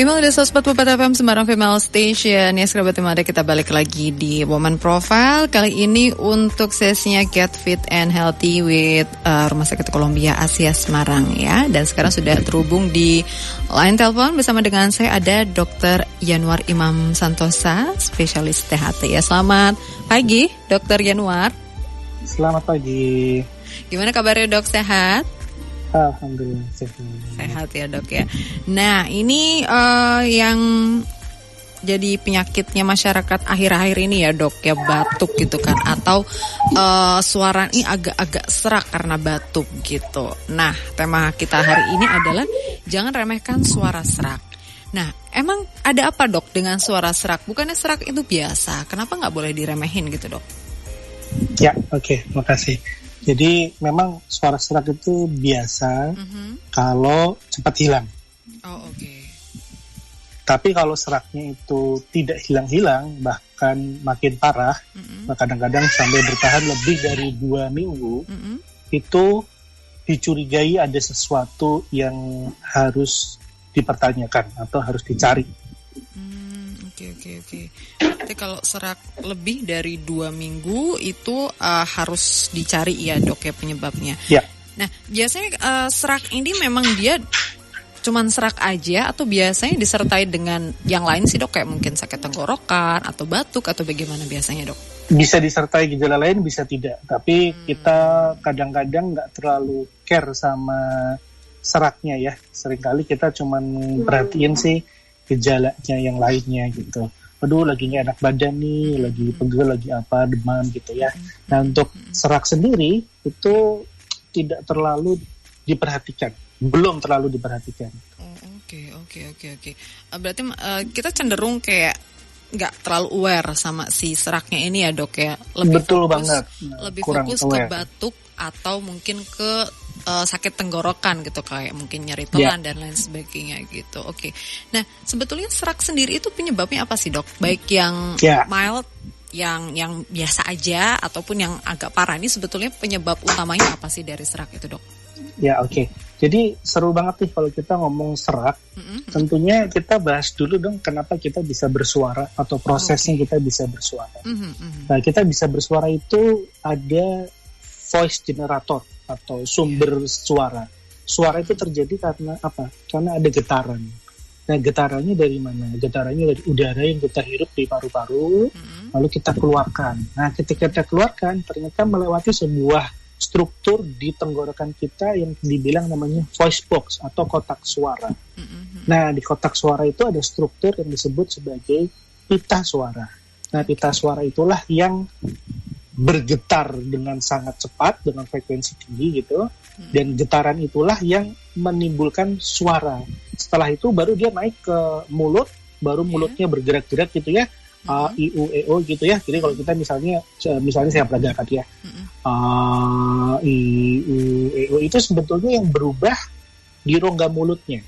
Email di 144 FM Semarang Female Station. Ya, sahabat Imada, kita balik lagi di Woman Profile. Kali ini untuk sesinya Get Fit and Healthy with Rumah Sakit Columbia Asia Semarang ya. Dan sekarang sudah terhubung di line telepon bersama dengan saya ada Dr. Yanuar Imam Santosa, spesialis THT ya. Selamat pagi, Dr. Yanuar. Selamat pagi. Gimana kabarnya, Dok? Sehat? Alhamdulillah sehat ya, Dok ya. Nah, ini yang jadi penyakitnya masyarakat akhir-akhir ini ya, Dok, ya, batuk gitu kan, atau suara ini agak-agak serak karena batuk gitu. Nah, tema kita hari ini adalah jangan remehkan suara serak. Nah, emang ada apa, Dok, dengan suara serak? Bukannya serak itu biasa, kenapa nggak boleh diremehin gitu, Dok? Ya, oke, makasih. Jadi memang suara serak itu biasa kalau cepat hilang. Oh, oke. Tapi kalau seraknya itu tidak hilang-hilang, bahkan makin parah, kadang-kadang sampai bertahan lebih dari 2 minggu, itu dicurigai ada sesuatu yang harus dipertanyakan atau harus dicari. Oke. Jadi kalau serak lebih dari 2 minggu itu harus dicari ya, Dok, ya, penyebabnya. Ya. Nah, biasanya serak ini memang dia cuman serak aja atau biasanya disertai dengan yang lain sih, Dok? Kayak mungkin sakit tenggorokan atau batuk atau bagaimana biasanya, Dok? Bisa disertai gejala lain, bisa tidak. Tapi kita kadang-kadang nggak terlalu care sama seraknya ya. Seringkali kita cuman perhatiin sih gejalanya yang lainnya gitu. Aduh, lagi nggak enak badan nih, lagi pegel, lagi apa, demam gitu ya. Nah, untuk serak sendiri itu tidak terlalu diperhatikan, belum terlalu diperhatikan. Oke. Berarti kita cenderung kayak nggak terlalu aware sama si seraknya ini ya, Dok, ya. Betul banget. Lebih fokus ke batuk atau mungkin ke sakit tenggorokan gitu, kayak mungkin nyeri telan dan lain sebagainya gitu. Oke. Nah, sebetulnya serak sendiri itu penyebabnya apa sih, Dok? Baik yang mild, yang biasa aja ataupun yang agak parah, ini sebetulnya penyebab utamanya apa sih dari serak itu, Dok? Ya, oke. Jadi seru banget nih kalau kita ngomong serak. Tentunya kita bahas dulu dong kenapa kita bisa bersuara atau prosesnya kita bisa bersuara. Nah, kita bisa bersuara itu ada voice generator atau sumber suara. Suara itu terjadi karena apa? Karena ada getaran. Nah, getarannya dari mana? Getarannya dari udara yang kita hirup di paru-paru, lalu kita keluarkan. Nah, ketika kita keluarkan, ternyata melewati sebuah struktur di tenggorokan kita yang dibilang namanya voice box atau kotak suara. Nah, di kotak suara itu ada struktur yang disebut sebagai pita suara. Nah, pita suara itulah yang bergetar dengan sangat cepat, dengan frekuensi tinggi gitu, dan getaran itulah yang menimbulkan suara. Setelah itu baru dia naik ke mulut, baru mulutnya bergerak-gerak gitu ya, a, i, u, e, o gitu ya. Jadi kalau kita misalnya saya peragakan ya, a, i, u, e, o itu sebetulnya yang berubah di rongga mulutnya.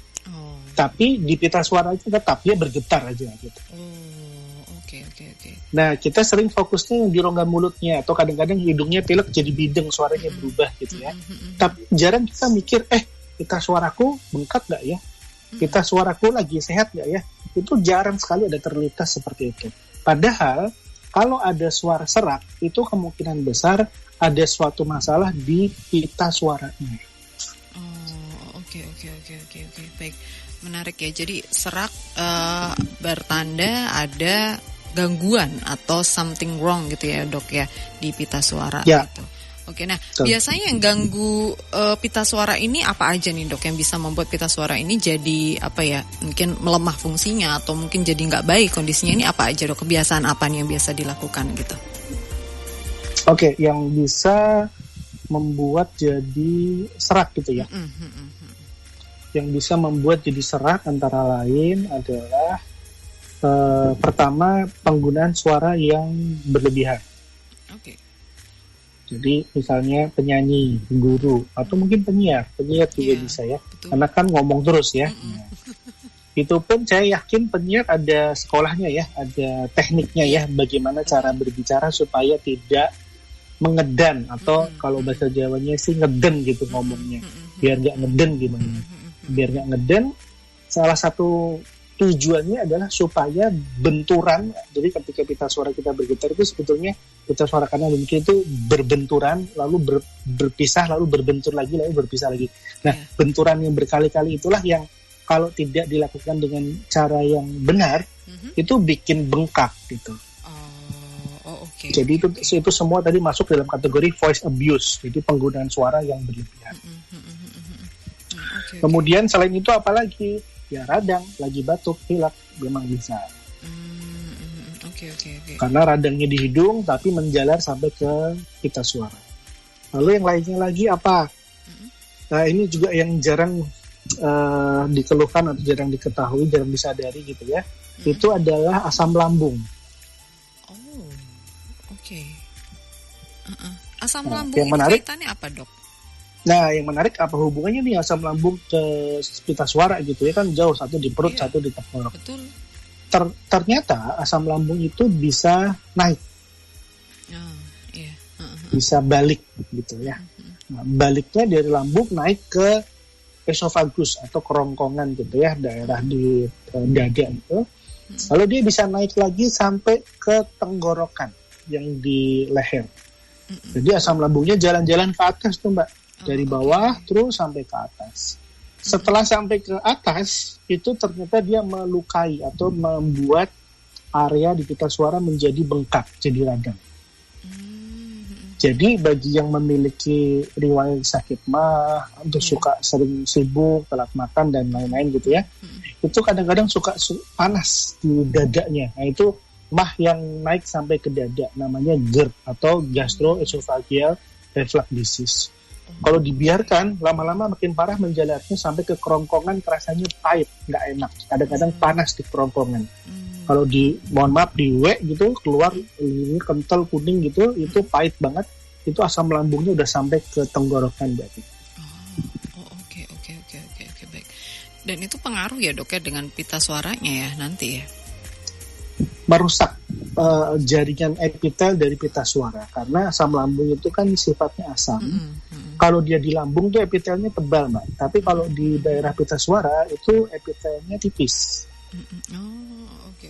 Tapi di pita suara itu tetap dia bergetar aja gitu. Oke. Nah, kita sering fokusnya yang di rongga mulutnya, atau kadang-kadang hidungnya pilek jadi bideng, suaranya berubah gitu ya. Tapi jarang kita mikir, pita suaraku bengkak gak ya? Pita suaraku lagi sehat gak ya? Itu jarang sekali ada terlintas seperti itu. Padahal, kalau ada suara serak, itu kemungkinan besar ada suatu masalah di pita suaranya. Oke. Baik, menarik ya. Jadi serak bertanda ada gangguan atau something wrong gitu ya, Dok, ya, di pita suara gitu. Oke, nah biasanya yang ganggu pita suara ini apa aja nih, Dok, yang bisa membuat pita suara ini jadi apa ya, mungkin melemah fungsinya atau mungkin jadi nggak baik kondisinya, ini apa aja, Dok? Kebiasaan apa nih yang biasa dilakukan gitu? Oke, yang bisa membuat jadi serak gitu ya. Yang bisa membuat jadi serak antara lain adalah pertama, penggunaan suara yang berlebihan. Jadi misalnya penyanyi, guru, atau mungkin penyiar juga bisa ya. Betul. Karena kan ngomong terus ya. Itu pun saya yakin penyiar ada sekolahnya ya, ada tekniknya ya, bagaimana cara berbicara supaya tidak mengedan, atau kalau bahasa Jawanya sih ngeden gitu ngomongnya. Biar nggak ngeden gimana. Biar nggak ngeden, salah satu tujuannya adalah supaya benturan, jadi ketika pita suara kita bergetar itu sebetulnya pita suara kanan dan kiri itu berbenturan, lalu berpisah, lalu berbentur lagi, lalu berpisah lagi. Nah, benturan yang berkali-kali itulah yang kalau tidak dilakukan dengan cara yang benar, itu bikin bengkak gitu. Okay. Jadi itu semua tadi masuk dalam kategori voice abuse, jadi penggunaan suara yang berlebihan. Kemudian selain itu apalagi? Ya radang, lagi batuk, pilek, memang bisa. Okay. Karena radangnya di hidung tapi menjalar sampai ke pita suara. Lalu yang lainnya lagi apa? Nah ini juga yang jarang dikeluhkan atau jarang diketahui, jarang disadari gitu ya. Itu adalah asam lambung. Oh, oke. Asam lambung yang ini menarik, kaitannya apa, Dok? Nah, yang menarik apa hubungannya nih asam lambung ke pita suara gitu ya, kan jauh, satu di perut, satu di tenggorok. Betul. Ternyata asam lambung itu bisa naik. Bisa balik gitu ya. Nah, baliknya dari lambung naik ke esofagus atau kerongkongan gitu ya, daerah di dada itu. Lalu dia bisa naik lagi sampai ke tenggorokan yang di leher. Jadi asam lambungnya jalan-jalan ke atas tuh Mbak. Dari bawah terus sampai ke atas. Setelah sampai ke atas, itu ternyata dia melukai atau membuat area di pita suara menjadi bengkak, jadi radang. Jadi bagi yang memiliki riwayat sakit mah, atau suka sering sibuk, telat makan dan lain-lain gitu ya, itu kadang-kadang suka panas di dadanya. Nah itu mah yang naik sampai ke dada, namanya GERD atau gastroesophageal reflux disease. Kalau dibiarkan, lama-lama makin parah menjalarnya sampai ke kerongkongan, rasanya pahit, nggak enak. Kadang-kadang panas di kerongkongan. Kalau mohon maaf, di W gitu, keluar ini kental kuning gitu, itu pahit banget. Itu asam lambungnya udah sampai ke tenggorokan berarti. Oke, baik. Dan itu pengaruh ya Dok ya dengan pita suaranya ya nanti ya? Merusak jaringan epitel dari pita suara karena asam lambung itu kan sifatnya asam. Kalau dia di lambung tuh epitelnya tebal Mbak, tapi kalau di daerah pita suara itu epitelnya tipis. Oke,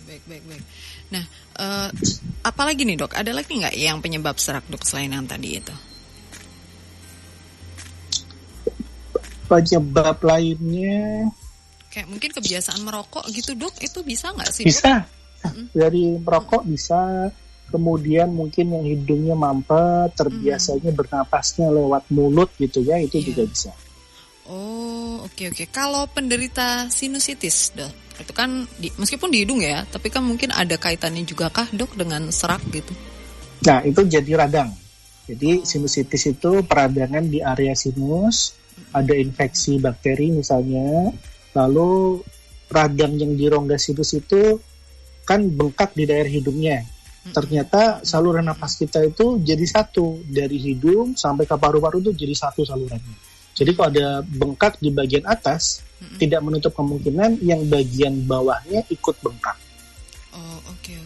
baik. Nah, apalagi nih Dok, ada lagi nggak yang penyebab serak Dok selain yang tadi itu? Penyebab lainnya kayak mungkin kebiasaan merokok gitu Dok, itu bisa nggak sih Dok? Bisa. Dari merokok bisa, kemudian mungkin yang hidungnya mampet, terbiasanya bernapasnya lewat mulut gitu ya, itu juga bisa. Oke. Kalau penderita sinusitis Dok, itu kan meskipun di hidung ya, tapi kan mungkin ada kaitannya juga kah Dok dengan serak gitu? Nah itu jadi radang. Jadi sinusitis itu peradangan di area sinus, ada infeksi bakteri misalnya, lalu radang yang di rongga sinus itu kan bengkak di daerah hidungnya. Ternyata saluran napas kita itu jadi satu, dari hidung sampai ke paru-paru itu jadi satu salurannya. Jadi kalau ada bengkak di bagian atas, tidak menutup kemungkinan yang bagian bawahnya ikut bengkak. Oke.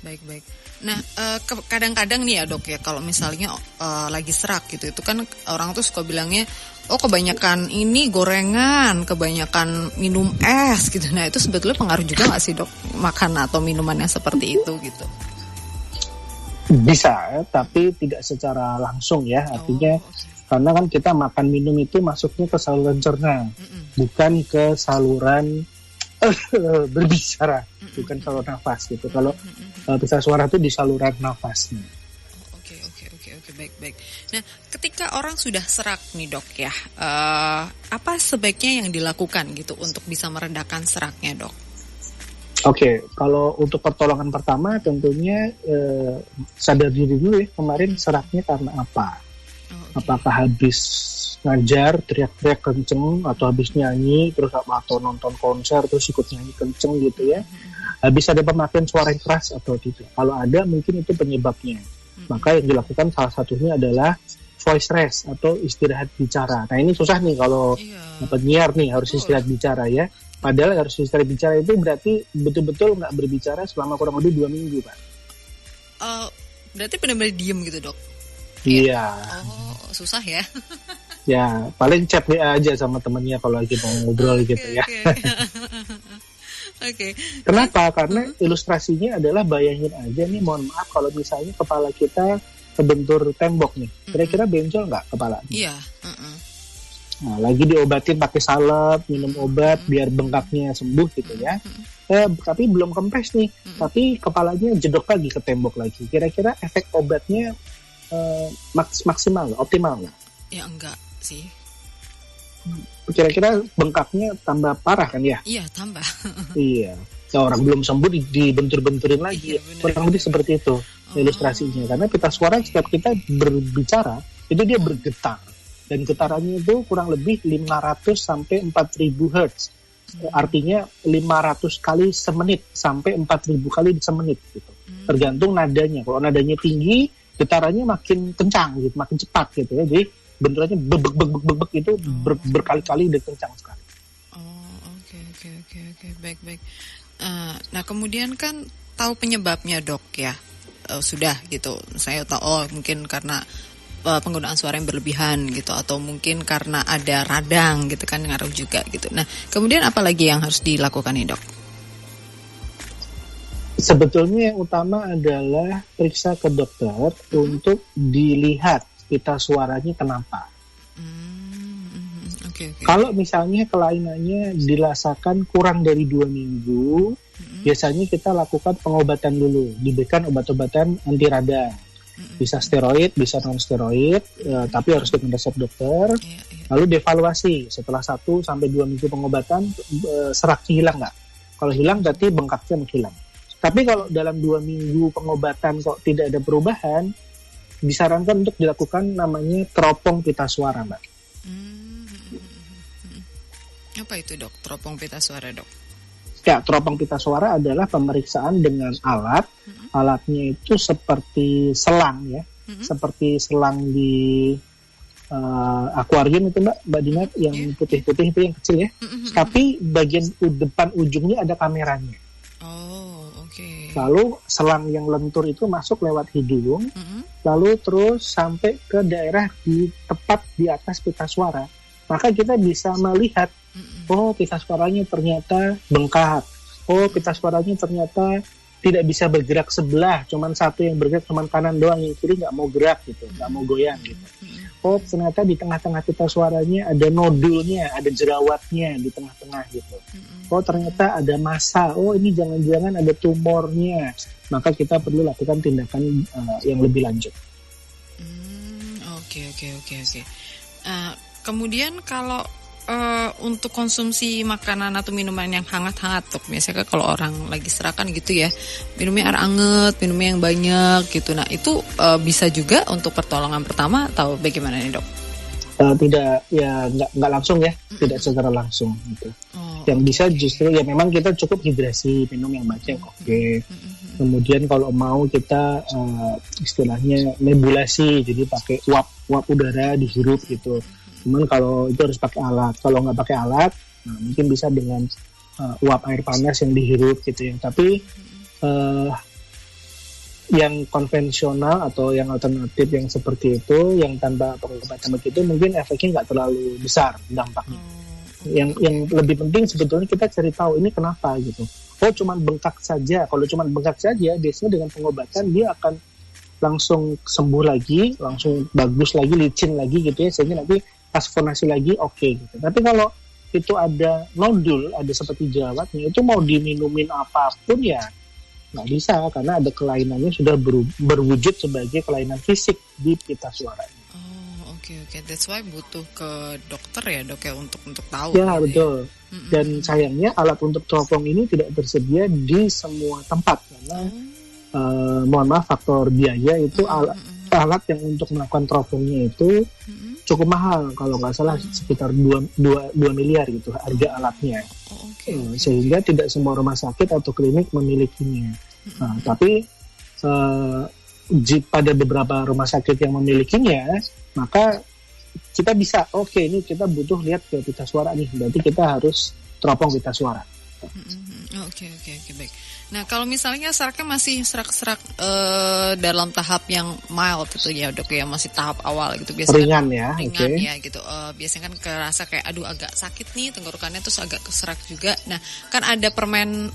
Baik. Nah, kadang-kadang nih ya Dok ya, kalau misalnya lagi serak gitu, itu kan orang tuh suka bilangnya, kebanyakan ini gorengan, kebanyakan minum es gitu. Nah, itu sebetulnya pengaruh juga nggak sih Dok, makan atau minuman yang seperti itu gitu? Bisa, tapi tidak secara langsung ya. Artinya karena kan kita makan minum itu masuknya ke saluran cerna, bukan ke saluran berbicara, bukan saluran nafas gitu. Kalau pita suara itu di saluran nafasnya. Oke, baik. Nah, ketika orang sudah serak nih Dok ya, apa sebaiknya yang dilakukan gitu untuk bisa meredakan seraknya Dok? Oke, kalau untuk pertolongan pertama tentunya sadar diri dulu ya, kemarin seraknya karena apa? Apakah habis ngajar teriak-teriak kenceng, atau habis nyanyi terus atau nonton konser terus ikut nyanyi kenceng gitu ya, habis ada pemakaian suara yang keras atau tidak. Kalau ada mungkin itu penyebabnya, maka yang dilakukan salah satunya adalah voice rest atau istirahat bicara. Nah ini susah nih kalau penyiar nih harus istirahat bicara ya, padahal harus istirahat bicara itu berarti betul-betul nggak berbicara selama kurang lebih 2 minggu Pak. Berarti benar-benar diem gitu Dok? Iya. Susah ya. Ya paling chat WA aja sama temennya kalau lagi mau ngobrol gitu ya. Oke. Kenapa? Karena ilustrasinya adalah bayangin aja nih, mohon maaf kalau misalnya kepala kita kebentur tembok nih, kira-kira benjol nggak kepala? Iya. Nah, lagi diobatin pakai salep, minum obat biar bengkaknya sembuh gitu ya. Tapi belum kempes nih, tapi kepalanya jedok lagi ke tembok lagi. Kira-kira efek obatnya maksimal nggak, optimal nggak? Ya enggak sih. Kira-kira bengkaknya tambah parah kan ya? Iya, tambah. Iya. Nah, orang belum sembuh dibentur-benturin lagi. Iya, Kurang lebih seperti itu ilustrasinya. Karena pita suara setiap kita berbicara itu dia bergetar. Dan getarannya itu kurang lebih 500 sampai 4000 Hz. Artinya 500 kali semenit sampai 4000 kali semenit gitu. Tergantung nadanya. Kalau nadanya tinggi, getarannya makin kencang gitu, makin cepat gitu ya. Jadi benturannya bebek itu berkali-kali dan kencang sekali. Oke. Baik. Nah, kemudian kan tahu penyebabnya, Dok ya. Sudah gitu. Saya tahu mungkin karena penggunaan suara yang berlebihan gitu, atau mungkin karena ada radang gitu kan, ngaruh juga gitu. Nah, kemudian apa lagi yang harus dilakukan nih, Dok? Sebetulnya yang utama adalah periksa ke dokter untuk dilihat pita suaranya kenapa. Okay. Kalau misalnya kelainannya dirasakan kurang dari 2 minggu, biasanya kita lakukan pengobatan dulu, diberikan obat-obatan anti radang. Bisa steroid, bisa non steroid, tapi harus dengan resep dokter. Lalu dievaluasi setelah 1 sampai 2 minggu pengobatan, seraknya hilang nggak? Kalau hilang berarti bengkaknya menghilang. Tapi kalau dalam 2 minggu pengobatan kok tidak ada perubahan, disarankan untuk dilakukan namanya teropong pita suara, Mbak. Apa itu, Dok? Teropong pita suara, Dok? Ya, teropong pita suara adalah pemeriksaan dengan alat. Alatnya itu seperti selang ya, seperti selang di akuarium itu Mbak Dina, yang putih-putih itu yang kecil ya. Tapi bagian depan ujungnya ada kameranya. Lalu selang yang lentur itu masuk lewat hidung, lalu terus sampai ke daerah tepat di atas pita suara. Maka kita bisa melihat, oh pita suaranya ternyata bengkak, oh pita suaranya ternyata tidak bisa bergerak sebelah, cuman satu yang bergerak, cuman kanan doang, yang kiri nggak mau gerak gitu, nggak mau goyang gitu. Oh ternyata di tengah-tengah pita suaranya ada nodulnya, ada jerawatnya di tengah-tengah gitu. Oh ternyata ada massa, oh ini jangan-jangan ada tumornya. Maka kita perlu lakukan tindakan yang lebih lanjut. Oke. Kemudian kalau untuk konsumsi makanan atau minuman yang hangat-hangat, Dok, biasanya kalau orang lagi serakan gitu ya, minumnya air anget, minumnya yang banyak gitu. Nah itu bisa juga untuk pertolongan pertama atau bagaimana nih, Dok? Tidak, ya nggak langsung ya, tidak secara langsung gitu. Yang bisa justru ya memang kita cukup hidrasi, minum yang banyak, oke. Kemudian kalau mau kita istilahnya nebulasi, jadi pakai uap udara dihirup gitu. Cuman kalau itu harus pakai alat. Kalau nggak pakai alat, nah mungkin bisa dengan uap air panas yang dihirup gitu ya. Tapi yang konvensional atau yang alternatif yang seperti itu, yang tanpa pengobatan begitu, mungkin efeknya nggak terlalu besar dampaknya. Yang lebih penting sebetulnya kita cari tahu ini kenapa gitu. Oh cuman bengkak saja. Kalau cuman bengkak saja, biasanya dengan pengobatan dia akan langsung sembuh lagi, langsung bagus lagi, licin lagi gitu ya, sehingga nanti pas fonasi lagi oke gitu. Tapi kalau itu ada nodul, ada seperti jerawatnya, itu mau diminumin apapun ya nggak bisa, karena ada kelainannya sudah berwujud sebagai kelainan fisik di pita suaranya. Oke. That's why butuh ke dokter ya, Dok ya, untuk tahu. Ya betul. Dan sayangnya alat untuk teropong ini tidak tersedia di semua tempat karena mohon maaf faktor biaya itu alat yang untuk melakukan teropongnya itu cukup mahal, kalau nggak salah sekitar 2 miliar gitu harga alatnya. Sehingga tidak semua rumah sakit atau klinik memilikinya. Tapi pada beberapa rumah sakit yang memilikinya, maka kita bisa, ini kita butuh lihat ke pita suara nih, berarti kita harus teropong pita suara. Oke, baik. Nah, kalau misalnya seraknya masih serak-serak dalam tahap yang mild gitu ya dok ya, masih tahap awal gitu biasanya ringan kan, ya, ringan ya gitu. Biasanya kan kerasa kayak aduh agak sakit nih tenggorokannya, terus agak keserak juga. Nah, kan ada permen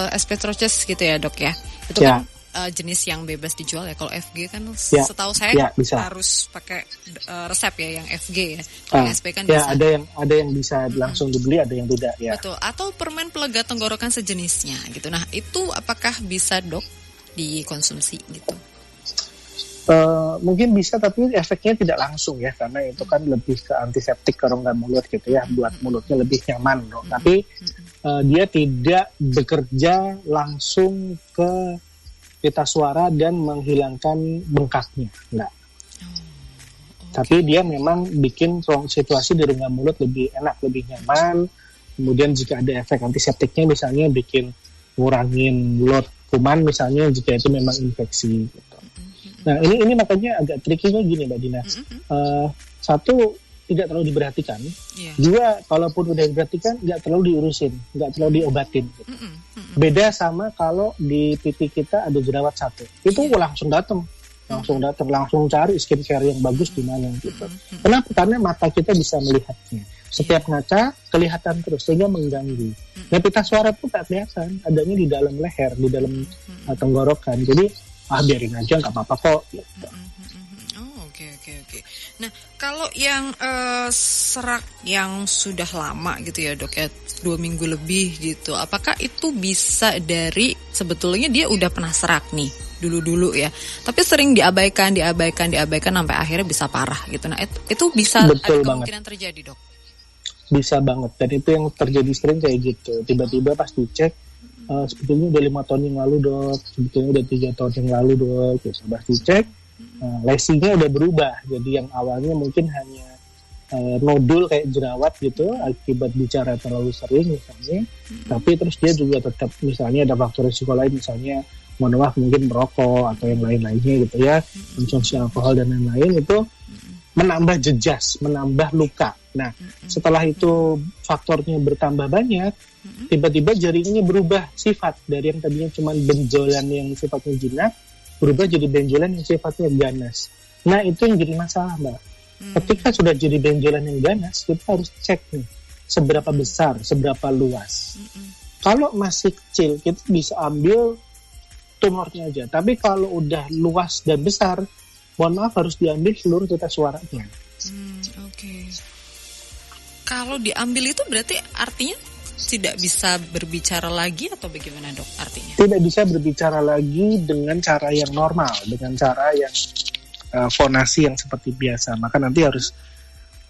Espetroches gitu ya dok ya, itu kan jenis yang bebas dijual ya. Kalau FG kan setahu saya harus pakai resep ya yang FG ya. Kalau SP kan bisa. Ada yang bisa langsung dibeli, ada yang tidak ya. Betul. Atau permen pelega tenggorokan sejenisnya gitu. Nah, itu apakah bisa dok dikonsumsi gitu? Mungkin bisa, tapi efeknya tidak langsung ya, karena itu kan lebih ke antiseptik ke rongga mulut gitu ya, buat mulutnya lebih nyaman dok. Tapi dia tidak bekerja langsung ke pita suara dan menghilangkan bengkaknya, enggak. Tapi dia memang bikin situasi di rongga mulut lebih enak, lebih nyaman. Kemudian jika ada efek antiseptiknya, misalnya bikin ngurangin load kuman misalnya, jika itu memang infeksi gitu. Nah ini makanya agak tricky-nya gini Mbak Dina. Satu, tidak terlalu diperhatikan. Dua, kalaupun udah diperhatikan, nggak terlalu diurusin, nggak terlalu diobatin gitu. Beda sama kalau di pipi kita ada jerawat satu, itu langsung datang, langsung cari skincare yang bagus di mana gitu. Kenapa? Karena mata kita bisa melihatnya. Setiap ngaca kelihatan terus, sehingga mengganggu. Nah, pita suara pun tak kelihatan, adanya di dalam leher, di dalam tenggorokan. Jadi biarin aja, nggak apa-apa kok. Gitu. Oke. Nah, kalau yang serak yang sudah lama gitu ya dok ya, 2 minggu lebih gitu, apakah itu bisa dari sebetulnya dia udah pernah serak nih dulu ya, tapi sering diabaikan sampai akhirnya bisa parah gitu. Nah, itu bisa Betul ada kemungkinan banget terjadi dok? Bisa banget, dan itu yang terjadi sering kayak gitu. Tiba-tiba pas dicek, sebetulnya udah 5 tahun yang lalu dok, sebetulnya udah 3 tahun yang lalu dok, gitu. Pas dicek, lesinya udah berubah. Jadi yang awalnya mungkin hanya nodul kayak jerawat gitu akibat bicara terlalu sering misalnya, tapi terus dia juga tetap misalnya ada faktor risiko lain, misalnya mohon maaf mungkin merokok atau yang lain-lainnya gitu ya, konsumsi alkohol dan lain-lain, itu menambah jejas, menambah luka. Nah, setelah itu faktornya bertambah banyak, tiba-tiba jaringannya berubah sifat dari yang tadinya cuma benjolan yang sifatnya jinak, berubah jadi benjolan yang sifatnya ganas. Nah, itu yang jadi masalah, Mbak. Ketika sudah jadi benjolan yang ganas, kita harus cek nih, seberapa besar, seberapa luas. Kalau masih kecil, kita bisa ambil tumornya aja. Tapi kalau udah luas dan besar, mohon maaf harus diambil seluruh pita suaranya. Oke. Kalau diambil itu berarti artinya tidak bisa berbicara lagi atau bagaimana dok artinya? Tidak bisa berbicara lagi dengan cara yang normal, dengan cara yang fonasi yang seperti biasa. Maka nanti harus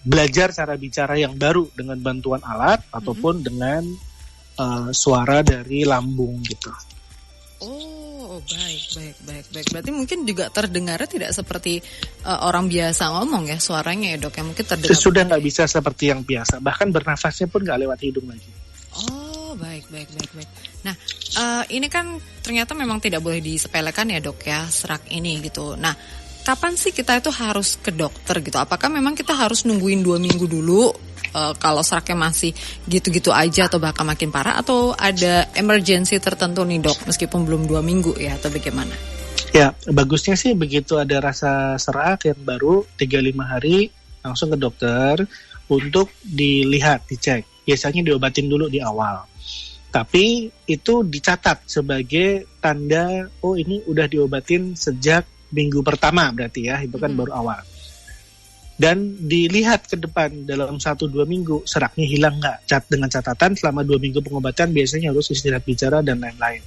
belajar cara bicara yang baru dengan bantuan alat ataupun dengan suara dari lambung gitu. Oh, baik. Berarti mungkin juga terdengarnya tidak seperti orang biasa ngomong ya suaranya ya dok, yang mungkin terdengar. Sudah nggak bisa seperti yang biasa, bahkan bernafasnya pun nggak lewat hidung lagi. Oh, baik. Nah, ini kan ternyata memang tidak boleh disepelekan ya dok ya, serak ini gitu. Nah, kapan sih kita itu harus ke dokter gitu? Apakah memang kita harus nungguin 2 minggu dulu kalau seraknya masih gitu-gitu aja atau bahkan makin parah, atau ada emergency tertentu nih dok meskipun belum 2 minggu ya, atau bagaimana? Ya, bagusnya sih begitu ada rasa serak yang baru 3-5 hari langsung ke dokter untuk dilihat, dicek. Biasanya diobatin dulu di awal. Tapi itu dicatat sebagai tanda, oh ini udah diobatin sejak minggu pertama berarti ya, itu kan baru awal. Dan dilihat ke depan dalam 1-2 minggu seraknya hilang nggak, dengan catatan selama 2 minggu pengobatan biasanya harus istirahat bicara dan lain-lain.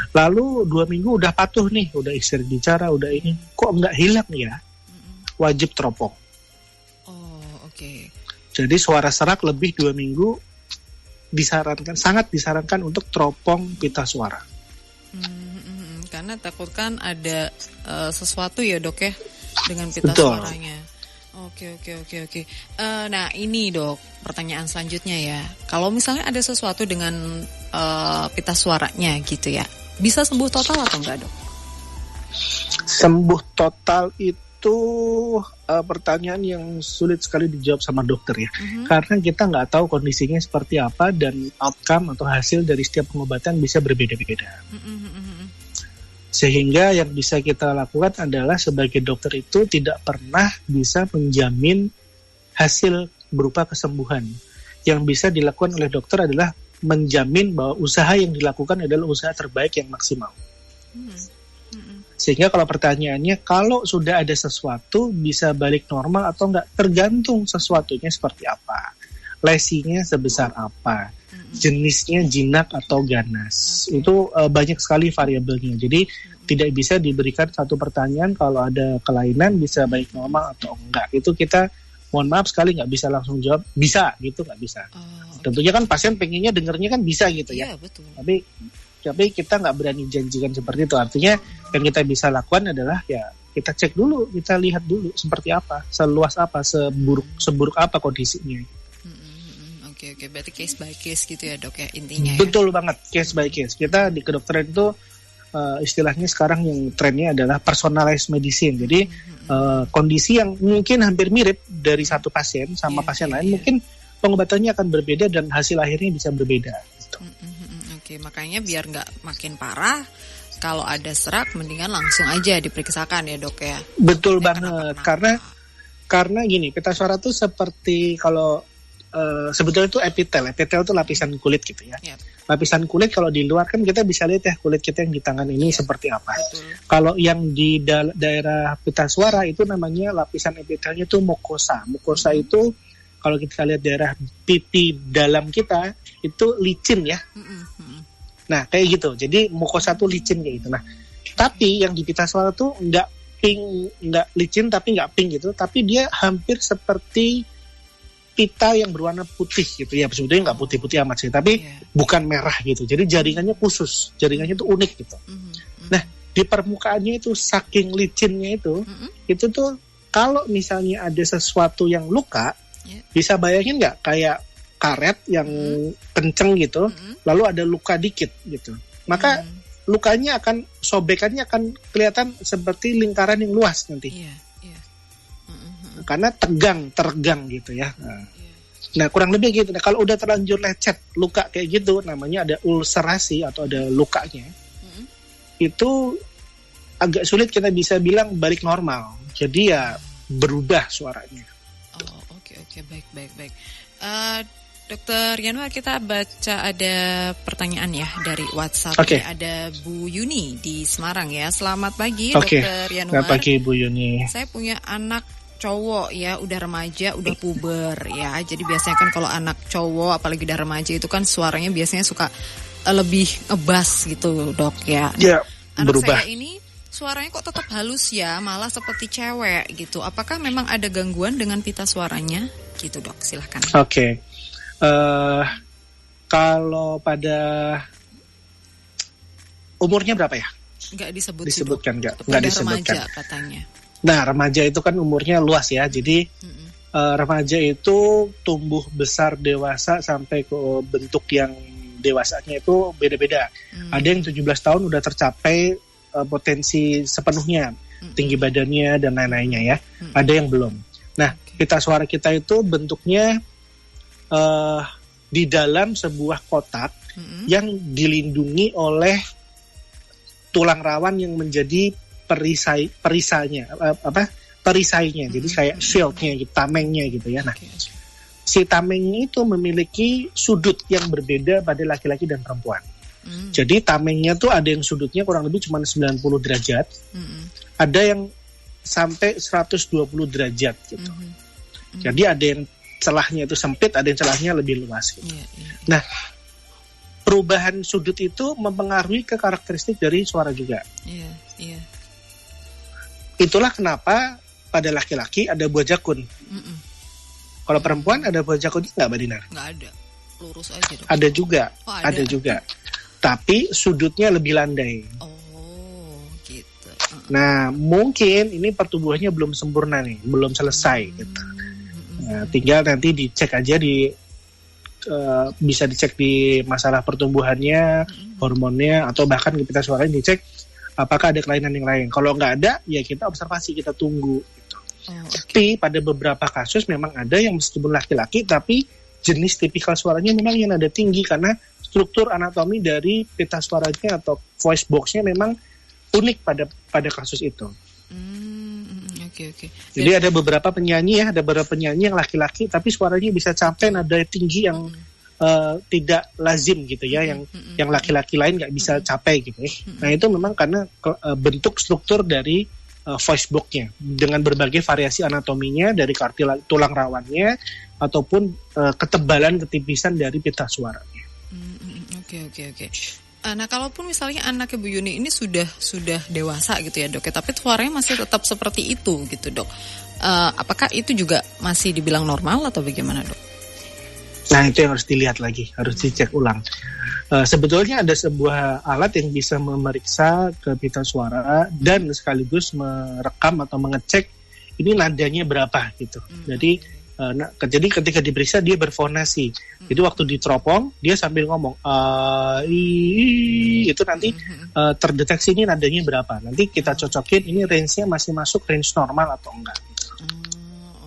Lalu 2 minggu udah patuh nih, udah istirahat bicara, udah ini, kok nggak hilang ya, wajib teropong. Oh, oke. Jadi suara serak lebih 2 minggu sangat disarankan untuk teropong pita suara. Karena takutkan ada sesuatu ya dok ya dengan pita suaranya. Oke. Nah ini dok, pertanyaan selanjutnya ya. Kalau misalnya ada sesuatu dengan pita suaranya gitu ya, bisa sembuh total atau enggak dok? Sembuh total itu itu pertanyaan yang sulit sekali dijawab sama dokter ya, karena kita nggak tahu kondisinya seperti apa dan outcome atau hasil dari setiap pengobatan bisa berbeda-beda. Sehingga yang bisa kita lakukan adalah sebagai dokter itu tidak pernah bisa menjamin hasil berupa kesembuhan. Yang bisa dilakukan oleh dokter adalah menjamin bahwa usaha yang dilakukan adalah usaha terbaik yang maksimal. Sehingga kalau pertanyaannya, kalau sudah ada sesuatu bisa balik normal atau enggak, tergantung sesuatunya seperti apa, lesinya sebesar apa, jenisnya jinak atau ganas. Itu banyak sekali variabelnya. Jadi tidak bisa diberikan satu pertanyaan kalau ada kelainan bisa balik normal atau enggak. Itu kita mohon maaf sekali nggak bisa langsung jawab bisa gitu, nggak bisa. Tentunya kan pasien pengennya dengernya kan bisa gitu ya. Betul. Tapi kita nggak berani janjikan seperti itu. Artinya yang kita bisa lakukan adalah ya kita cek dulu, kita lihat dulu seperti apa, seluas apa, seburuk apa kondisinya. Oke, berarti case by case gitu ya dok ya intinya. Betul banget, case by case. Kita di kedokteran itu istilahnya sekarang yang trennya adalah personalized medicine. Jadi kondisi yang mungkin hampir mirip dari satu pasien sama pasien lain, mungkin pengobatannya akan berbeda dan hasil akhirnya bisa berbeda. Gitu. Oke, makanya biar nggak makin parah, kalau ada serak mendingan langsung aja diperiksakan ya dok ya. Betul banget, karena gini, pita suara tuh seperti kalau sebetulnya itu epitel itu lapisan kulit gitu ya. Lapisan kulit kalau di luar kan kita bisa lihat ya kulit kita yang di tangan ini seperti apa. Kalau yang di daerah pita suara itu namanya lapisan epitelnya itu mukosa. Mukosa itu kalau kita lihat daerah pipi dalam kita itu licin ya. Nah kayak gitu. Jadi mukosa itu licin kayak gitu. Nah tapi yang di pita suara tuh nggak licin tapi nggak pink gitu. Tapi dia hampir seperti pita yang berwarna putih gitu ya. Sebetulnya nggak putih-putih amat sih, tapi bukan merah gitu. Jadi jaringannya khusus, jaringannya itu unik gitu. Nah di permukaannya itu saking licinnya itu tuh kalau misalnya ada sesuatu yang luka, bisa bayangin nggak kayak karet yang kenceng gitu, lalu ada luka dikit gitu. Maka lukanya sobekannya akan kelihatan seperti lingkaran yang luas nanti. Karena tergang gitu ya. Nah kurang lebih gitu. Nah kalau udah terlanjur lecet luka kayak gitu, namanya ada ulcerasi atau ada lukanya, itu agak sulit kita bisa bilang balik normal. Jadi ya berubah suaranya. Oke, baik. Dokter Yanuar, kita baca ada pertanyaan ya dari WhatsApp. Ada Bu Yuni di Semarang ya. Selamat pagi Dokter Yanuar. Selamat pagi Bu Yuni. Saya punya anak cowok ya, udah remaja, udah puber ya. Jadi biasanya kan kalau anak cowok apalagi udah remaja itu kan suaranya biasanya suka lebih ngebas gitu dok ya. Anak berubah. Saya ini suaranya kok tetap halus ya, malah seperti cewek gitu. Apakah memang ada gangguan dengan pita suaranya? Gitu dok, silahkan. Kalau pada umurnya berapa ya? Nggak disebutkan nggak disebutkan remaja katanya. Nah remaja itu kan umurnya luas ya, jadi remaja itu tumbuh besar dewasa sampai ke bentuk yang dewasanya itu beda-beda. Ada yang 17 tahun udah tercapai potensi sepenuhnya, tinggi badannya dan lain-lainnya ya. Ada yang belum. Nah pita suara kita itu bentuknya di dalam sebuah kotak yang dilindungi oleh tulang rawan yang menjadi perisainya. Jadi kayak shieldnya, gitu, tamengnya gitu ya. Nah, si tamengnya itu memiliki sudut yang berbeda pada laki-laki dan perempuan. Jadi tamengnya tuh ada yang sudutnya kurang lebih cuma 90 derajat, ada yang sampai 120 derajat gitu. Jadi ada yang celahnya itu sempit, ada yang celahnya lebih luas gitu. Nah, perubahan sudut itu mempengaruhi ke karakteristik dari suara juga. Itulah kenapa pada laki-laki ada buah jakun. Kalau perempuan ada buah jakun nggak, Mbak Dinar? Nggak ada, lurus aja dong. Ada juga, ada juga. Tapi sudutnya lebih landai. Gitu. Nah, mungkin ini pertumbuhannya belum sempurna nih, belum selesai gitu. Nah, tinggal nanti dicek aja bisa dicek di masalah pertumbuhannya, hormonnya, atau bahkan pita suaranya dicek apakah ada kelainan yang lain. Kalau nggak ada, ya kita observasi, kita tunggu. Gitu. Tapi pada beberapa kasus memang ada yang meskipun laki-laki, tapi jenis tipikal suaranya memang yang ada tinggi karena struktur anatomi dari pita suaranya atau voice box-nya memang unik pada kasus itu. Oke. Jadi ada beberapa penyanyi yang laki-laki tapi suaranya bisa sampai nada tinggi yang tidak lazim gitu ya, yang laki-laki lain nggak bisa capai gitu ya. Nah itu memang karena bentuk struktur dari voice box-nya dengan berbagai variasi anatominya dari tulang rawannya ataupun ketebalan ketipisan dari pita suaranya. Oke. Nah, kalaupun misalnya anak Ibu Yuni ini sudah dewasa gitu ya, Dok, tapi suaranya masih tetap seperti itu gitu, Dok. Apakah itu juga masih dibilang normal atau bagaimana, Dok? Nah, itu yang harus dilihat lagi, harus dicek ulang. Sebetulnya ada sebuah alat yang bisa memeriksa ke pita suara dan sekaligus merekam atau mengecek ini nadanya berapa gitu. Jadi ketika diperiksa dia berfonasi. Jadi waktu diteropong dia sambil ngomong itu nanti terdeteksi ini nadanya berapa. Nanti kita cocokin ini range-nya masih masuk range normal atau enggak.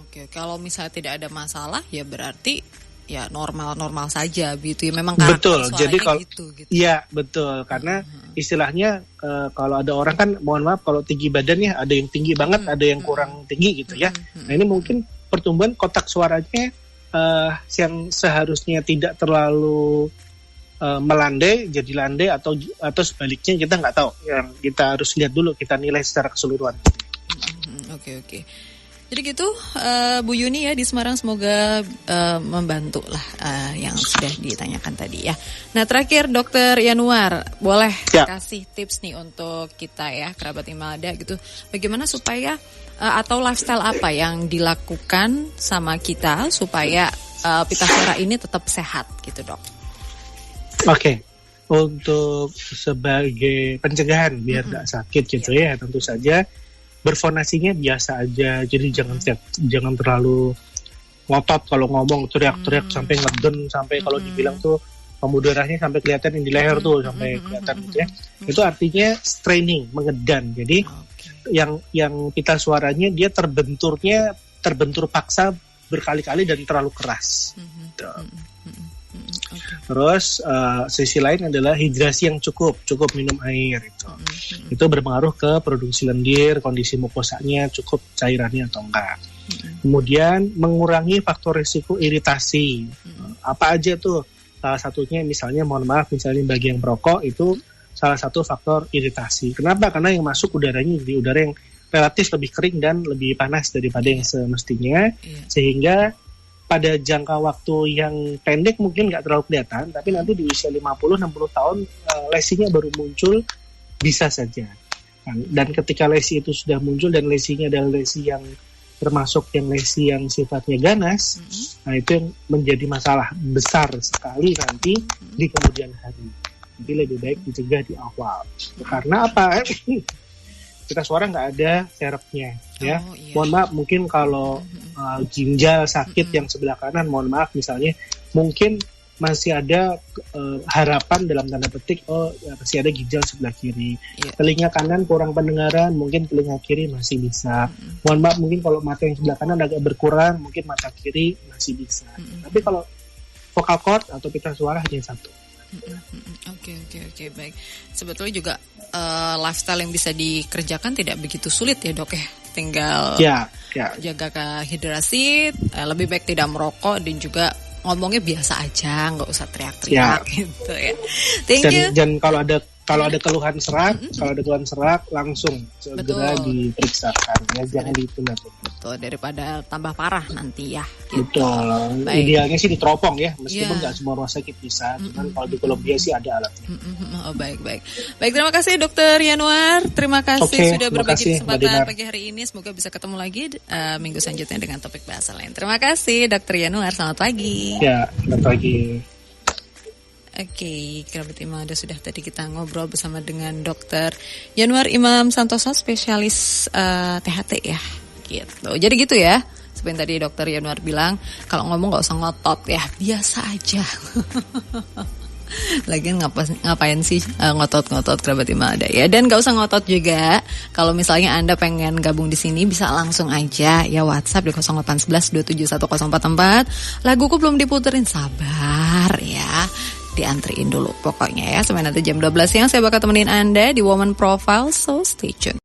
Oke. Kalau misalnya tidak ada masalah ya berarti ya normal saja gitu ya. Memang karakter jadi kalau gitu. Iya, betul. Karena istilahnya kalau ada orang kan mohon maaf kalau tinggi badannya ada yang tinggi banget, ada yang kurang tinggi gitu ya. Nah, ini mungkin pertumbuhan kotak suaranya yang seharusnya tidak terlalu melandai jadi landai atau sebaliknya kita nggak tahu. Yang kita harus lihat dulu, kita nilai secara keseluruhan. Oke. Jadi gitu Bu Yuni ya di Semarang, semoga membantu lah yang sudah ditanyakan tadi ya. Nah terakhir Dokter Yanuar, boleh kasih tips nih untuk kita ya kerabat Imada gitu, bagaimana supaya atau lifestyle apa yang dilakukan sama kita supaya pita suara ini tetap sehat gitu, Dok? Oke. Untuk sebagai pencegahan biar nggak sakit gitu ya, tentu saja berfonasinya biasa aja. Jadi jangan terlalu ngotot kalau ngomong, teriak-teriak sampai ngeden, sampai kalau dibilang tuh pembuluh darahnya sampai kelihatan yang di leher tuh sampai kelihatan gitu ya. Itu artinya straining, mengedan. Jadi yang pita suaranya dia terbentur paksa berkali-kali dan terlalu keras. Terus sisi lain adalah hidrasi yang cukup minum air itu berpengaruh ke produksi lendir, kondisi mukosanya cukup cairannya atau enggak. Kemudian mengurangi faktor risiko iritasi. Apa aja tuh? Salah satunya misalnya misalnya bagi yang perokok itu salah satu faktor iritasi. Kenapa? Karena yang masuk udaranya jadi udara yang relatif lebih kering dan lebih panas daripada yang semestinya, sehingga pada jangka waktu yang pendek mungkin nggak terlalu kelihatan, tapi nanti di usia 50-60 tahun lesinya baru muncul, bisa saja. Dan ketika lesi itu sudah muncul dan lesinya adalah lesi yang termasuk yang lesi yang sifatnya ganas, nah itu yang menjadi masalah besar sekali nanti di kemudian hari. Jadi lebih baik dicegah di awal. Karena apa? Pita suara nggak ada serepnya, ya. Mohon maaf, mungkin kalau ginjal sakit yang sebelah kanan, mohon maaf misalnya, mungkin masih ada harapan dalam tanda petik, masih ada ginjal sebelah kiri. Telinga kanan kurang pendengaran, mungkin telinga kiri masih bisa. Mohon maaf, mungkin kalau mata yang sebelah kanan agak berkurang, mungkin mata kiri masih bisa. Tapi kalau vocal cord atau pita suara hanya satu. Oke, baik. Sebetulnya juga lifestyle yang bisa dikerjakan tidak begitu sulit ya, Dok ya. Tinggal jaga hidrasi, lebih baik tidak merokok dan juga ngomongnya biasa aja, nggak usah teriak-teriak gitu ya. Thank you. Dan kalau ada keluhan serak, langsung segera diperiksakan ya, jangan ditunda. Betul, daripada tambah parah nanti ya. Gitu. Betul. Baik. Idealnya sih diteropong ya, meskipun nggak semua rumah sakit bisa, cuman kalau di Kolombia sih ada alatnya. Baik. Terima kasih Dokter Yanuar, terima kasih sudah berbagi kesempatan pagi hari ini. Semoga bisa ketemu lagi minggu selanjutnya dengan topik bahasa lain. Terima kasih Dokter Yanuar, selamat pagi. Ya, selamat pagi. Oke, kerabat Imada, sudah tadi kita ngobrol bersama dengan Dokter Yanuar Imam Santoso, spesialis THT ya, gitu. Jadi gitu ya, seperti yang tadi Dokter Yanuar bilang, kalau ngomong nggak usah ngotot ya, biasa aja. Lagian ngapain sih ngotot-ngotot kerabat Imelda ya. Dan gak usah ngotot juga. Kalau misalnya Anda pengen gabung di sini bisa langsung aja ya WhatsApp di 0811-271-044. Laguku belum diputerin, sabar ya. Diantriin dulu pokoknya ya. Sampai nanti jam 12 siang saya bakal temenin Anda di Woman Profile. So stay tuned.